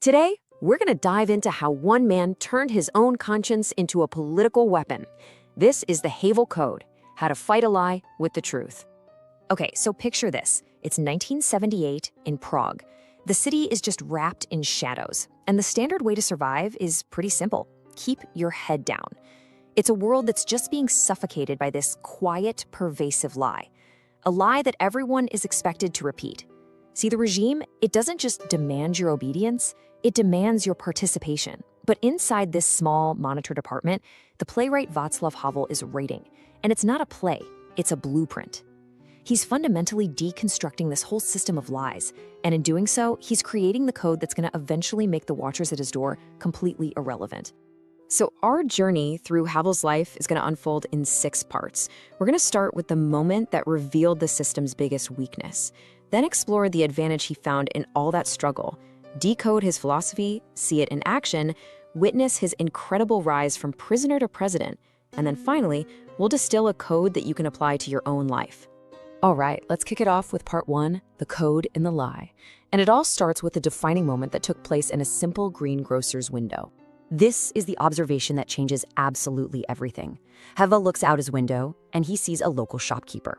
Today, we're going to dive into how one man turned his own conscience into a political weapon. This is the Havel Code, how to fight a lie with the truth. Okay, so picture this. It's 1978 in Prague. The city is just wrapped in shadows, and the standard way to survive is pretty simple. Keep your head down. It's a world that's just being suffocated by this quiet, pervasive lie. A lie that everyone is expected to repeat. See, the regime, it doesn't just demand your obedience, it demands your participation. But inside this small, monitored apartment, the playwright Václav Havel is writing. And it's not a play, it's a blueprint. He's fundamentally deconstructing this whole system of lies, and in doing so, he's creating the code that's going to eventually make the watchers at his door completely irrelevant. So our journey through Havel's life is going to unfold in 6 parts. We're going to start with the moment that revealed the system's biggest weakness, then explore the advantage he found in all that struggle, decode his philosophy, see it in action, witness his incredible rise from prisoner to president, and then finally, we'll distill a code that you can apply to your own life. All right, let's kick it off with part 1, the code in the lie. And it all starts with a defining moment that took place in a simple greengrocer's window. This is the observation that changes absolutely everything. Havel looks out his window, and he sees a local shopkeeper.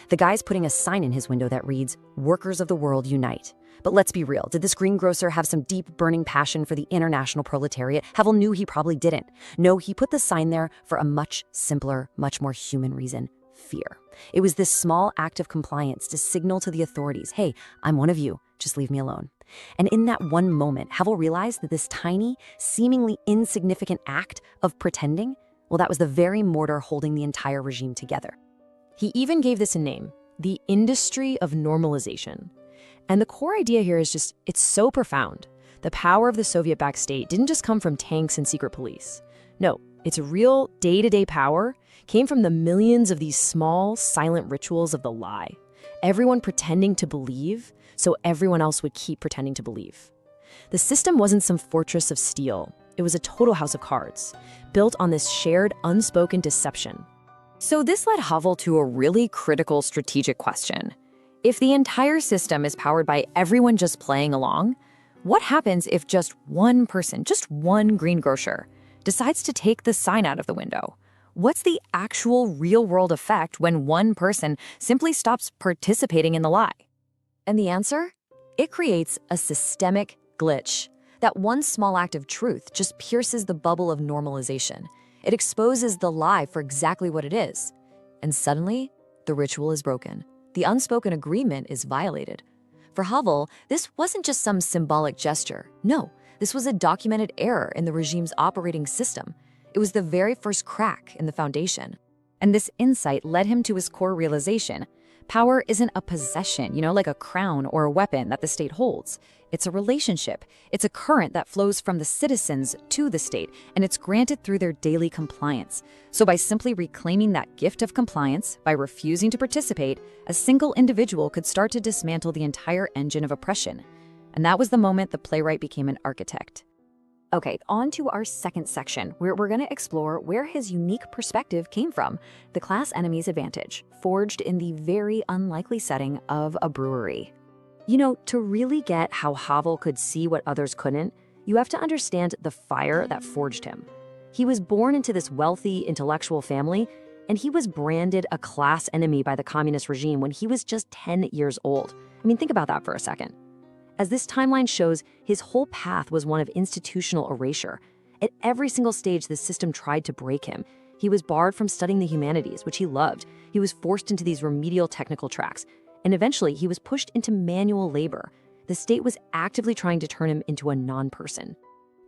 The guy's putting a sign in his window that reads, "Workers of the world unite." But let's be real, did this greengrocer have some deep, burning passion for the international proletariat? Havel knew he probably didn't. No, he put the sign there for a much simpler, much more human reason: fear. It was this small act of compliance to signal to the authorities, hey, I'm one of you, just leave me alone. And in that one moment, Havel realized that this tiny, seemingly insignificant act of pretending, well, that was the very mortar holding the entire regime together. He even gave this a name, the industry of normalization. And the core idea here is just, it's so profound. The power of the Soviet-backed state didn't just come from tanks and secret police. No, its real day-to-day power came from the millions of these small, silent rituals of the lie. Everyone pretending to believe, so everyone else would keep pretending to believe. The system wasn't some fortress of steel. It was a total house of cards, built on this shared, unspoken deception. So this led Havel to a really critical strategic question. If the entire system is powered by everyone just playing along, what happens if just one person, just one greengrocer, decides to take the sign out of the window? What's the actual real-world effect when one person simply stops participating in the lie? And the answer? It creates a systemic glitch. That one small act of truth just pierces the bubble of normalization. It exposes the lie for exactly what it is. And suddenly, the ritual is broken. The unspoken agreement is violated. For Havel, this wasn't just some symbolic gesture. No, this was a documented error in the regime's operating system. It was the very first crack in the foundation. And this insight led him to his core realization. Power isn't a possession, like a crown or a weapon that the state holds. It's a relationship. It's a current that flows from the citizens to the state, and it's granted through their daily compliance. So by simply reclaiming that gift of compliance, by refusing to participate, a single individual could start to dismantle the entire engine of oppression. And that was the moment the playwright became an architect. Okay, on to our second section, where we're going to explore where his unique perspective came from, the class enemy's advantage, forged in the very unlikely setting of a brewery. To really get how Havel could see what others couldn't, you have to understand the fire that forged him. He was born into this wealthy, intellectual family, and he was branded a class enemy by the communist regime when he was just 10 years old. I mean, think about that for a second. As this timeline shows, his whole path was one of institutional erasure. At every single stage, the system tried to break him. He was barred from studying the humanities, which he loved. He was forced into these remedial technical tracks. And eventually, he was pushed into manual labor. The state was actively trying to turn him into a non-person.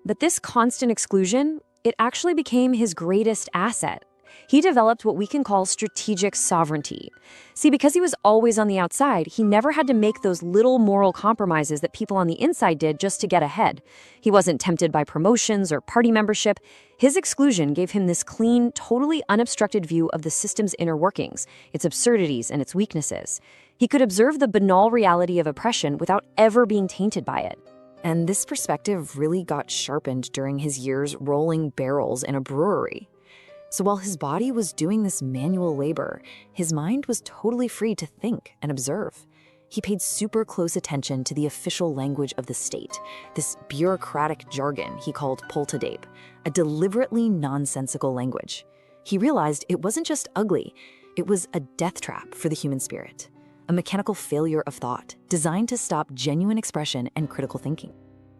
But this constant exclusion, it actually became his greatest asset. He developed what we can call strategic sovereignty. See, because he was always on the outside, he never had to make those little moral compromises that people on the inside did just to get ahead. He wasn't tempted by promotions or party membership. His exclusion gave him this clean, totally unobstructed view of the system's inner workings, its absurdities and its weaknesses. He could observe the banal reality of oppression without ever being tainted by it. And this perspective really got sharpened during his years rolling barrels in a brewery. So while his body was doing this manual labor, his mind was totally free to think and observe. He paid super close attention to the official language of the state, this bureaucratic jargon he called poltadape, a deliberately nonsensical language. He realized it wasn't just ugly, it was a death trap for the human spirit, a mechanical failure of thought designed to stop genuine expression and critical thinking.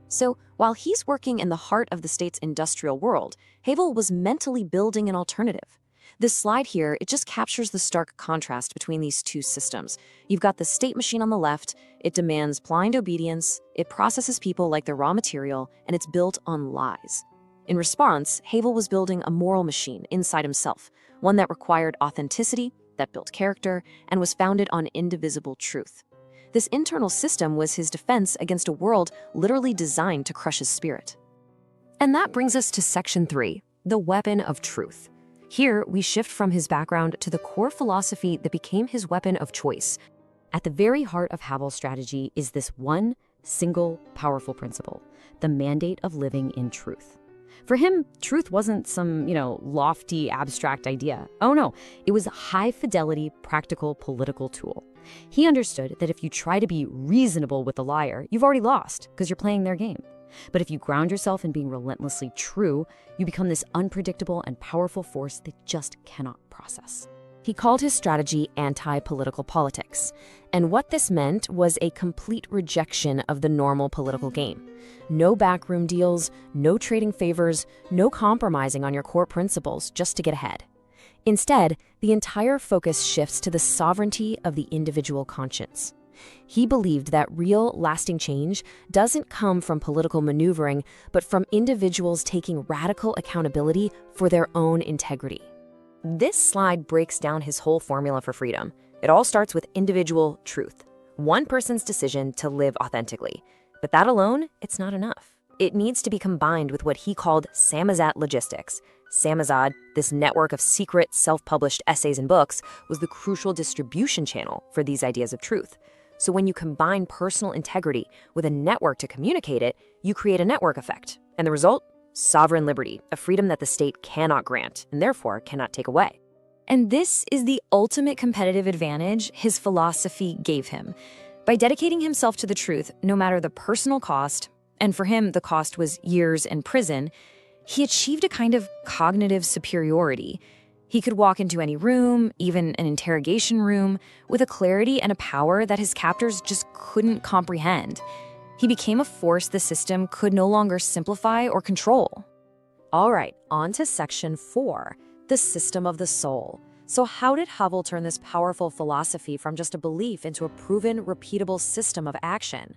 So, while he's working in the heart of the state's industrial world, Havel was mentally building an alternative. This slide here, it just captures the stark contrast between these two systems. You've got the state machine on the left, it demands blind obedience, it processes people like their raw material, and it's built on lies. In response, Havel was building a moral machine inside himself, one that required authenticity, that built character, and was founded on indivisible truth. This internal system was his defense against a world literally designed to crush his spirit. And that brings us to section 3, the weapon of truth. Here, we shift from his background to the core philosophy that became his weapon of choice. At the very heart of Havel's strategy is this one single powerful principle, the mandate of living in truth. For him, truth wasn't some, lofty, abstract idea. Oh no, it was a high-fidelity, practical, political tool. He understood that if you try to be reasonable with a liar, you've already lost because you're playing their game. But if you ground yourself in being relentlessly true, you become this unpredictable and powerful force they just cannot process. He called his strategy anti-political politics. And what this meant was a complete rejection of the normal political game. No backroom deals, no trading favors, no compromising on your core principles just to get ahead. Instead, the entire focus shifts to the sovereignty of the individual conscience. He believed that real, lasting change doesn't come from political maneuvering, but from individuals taking radical accountability for their own integrity. This slide breaks down his whole formula for freedom. It all starts with individual truth, one person's decision to live authentically. But that alone, it's not enough. It needs to be combined with what he called samizdat logistics. Samizdat, this network of secret, self-published essays and books, was the crucial distribution channel for these ideas of truth. So when you combine personal integrity with a network to communicate it, you create a network effect. And the result? Sovereign liberty, a freedom that the state cannot grant and therefore cannot take away. And this is the ultimate competitive advantage his philosophy gave him. By dedicating himself to the truth, no matter the personal cost, and for him the cost was years in prison, he achieved a kind of cognitive superiority. He could walk into any room, even an interrogation room, with a clarity and a power that his captors just couldn't comprehend. He became a force the system could no longer simplify or control. All right, on to section 4, the system of the soul. So how did Havel turn this powerful philosophy from just a belief into a proven, repeatable system of action?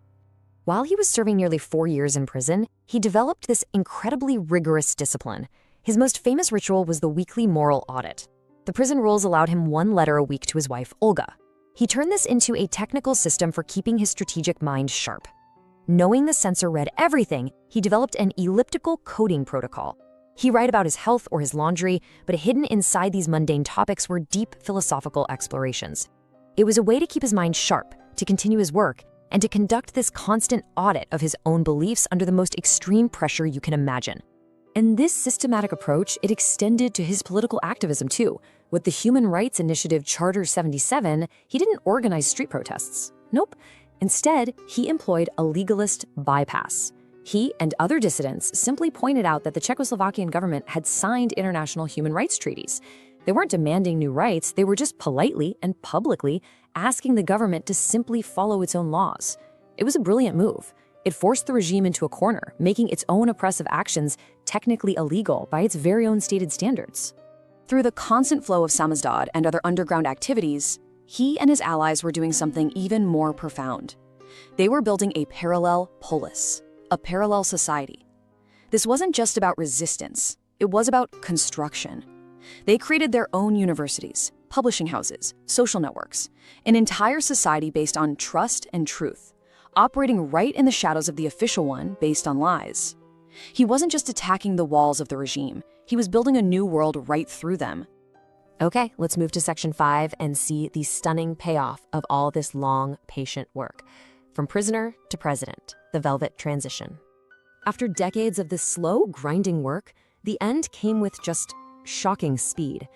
While he was serving nearly 4 years in prison, he developed this incredibly rigorous discipline. His most famous ritual was the weekly moral audit. The prison rules allowed him 1 letter a week to his wife, Olga. He turned this into a technical system for keeping his strategic mind sharp. Knowing the censor read everything, he developed an elliptical coding protocol. He'd write about his health or his laundry, but hidden inside these mundane topics were deep philosophical explorations. It was a way to keep his mind sharp, to continue his work, and to conduct this constant audit of his own beliefs under the most extreme pressure you can imagine. And this systematic approach, it extended to his political activism too. With the Human Rights Initiative Charter 77, he didn't organize street protests. Nope. Instead, he employed a legalist bypass. He and other dissidents simply pointed out that the Czechoslovakian government had signed international human rights treaties. They weren't demanding new rights, they were just politely and publicly asking the government to simply follow its own laws. It was a brilliant move. It forced the regime into a corner, making its own oppressive actions technically illegal by its very own stated standards. Through the constant flow of samizdat and other underground activities, he and his allies were doing something even more profound. They were building a parallel polis, a parallel society. This wasn't just about resistance, it was about construction. They created their own universities, publishing houses, social networks, an entire society based on trust and truth, operating right in the shadows of the official one based on lies. He wasn't just attacking the walls of the regime, he was building a new world right through them. Okay, let's move to section 5 and see the stunning payoff of all this long, patient work. From prisoner to president, the velvet transition. After decades of this slow, grinding work, the end came with just shocking speed.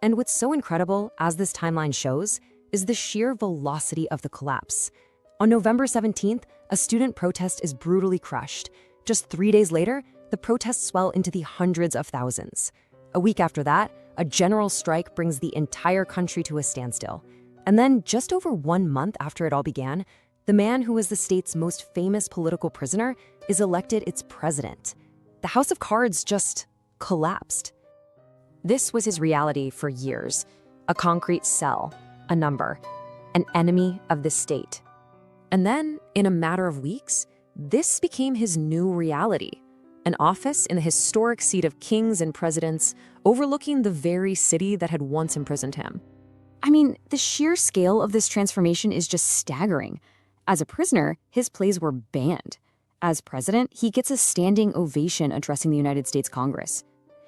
And what's so incredible, as this timeline shows, is the sheer velocity of the collapse. On November 17th, a student protest is brutally crushed. Just 3 days later, the protests swell into the hundreds of thousands. A week after that, a general strike brings the entire country to a standstill. And then, just over 1 month after it all began, the man who was the state's most famous political prisoner is elected its president. The House of Cards just collapsed. This was his reality for years. A concrete cell, a number, an enemy of the state. And then, in a matter of weeks, this became his new reality. An office in the historic seat of kings and presidents, overlooking the very city that had once imprisoned him. I mean, the sheer scale of this transformation is just staggering. As a prisoner, his plays were banned. As president, he gets a standing ovation addressing the United States Congress.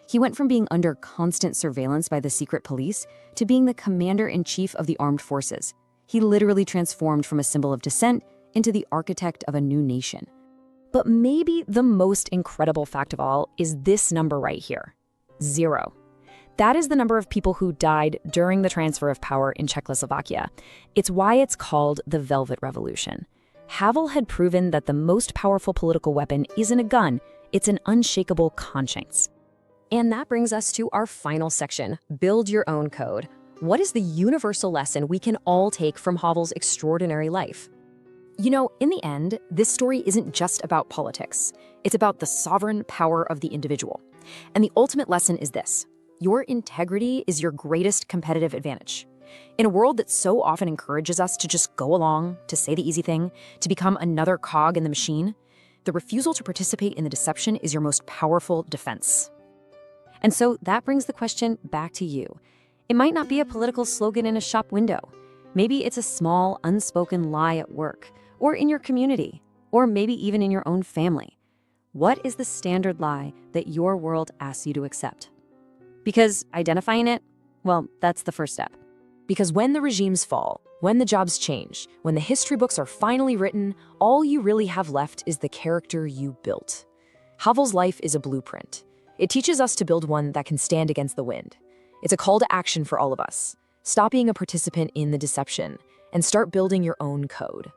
He went from being under constant surveillance by the secret police to being the commander-in-chief of the armed forces. He literally transformed from a symbol of dissent into the architect of a new nation. But maybe the most incredible fact of all is this number right here, 0. That is the number of people who died during the transfer of power in Czechoslovakia. It's why it's called the Velvet Revolution. Havel had proven that the most powerful political weapon isn't a gun, it's an unshakable conscience. And that brings us to our final section, Build Your Own Code. What is the universal lesson we can all take from Havel's extraordinary life? You know, in the end, this story isn't just about politics. It's about the sovereign power of the individual. And the ultimate lesson is this: your integrity is your greatest competitive advantage. In a world that so often encourages us to just go along, to say the easy thing, to become another cog in the machine, the refusal to participate in the deception is your most powerful defense. And so that brings the question back to you. It might not be a political slogan in a shop window. Maybe it's a small, unspoken lie at work, or in your community, or maybe even in your own family. What is the standard lie that your world asks you to accept? Because identifying it, well, that's the first step. Because when the regimes fall, when the jobs change, when the history books are finally written, all you really have left is the character you built. Havel's life is a blueprint. It teaches us to build one that can stand against the wind. It's a call to action for all of us. Stop being a participant in the deception and start building your own code.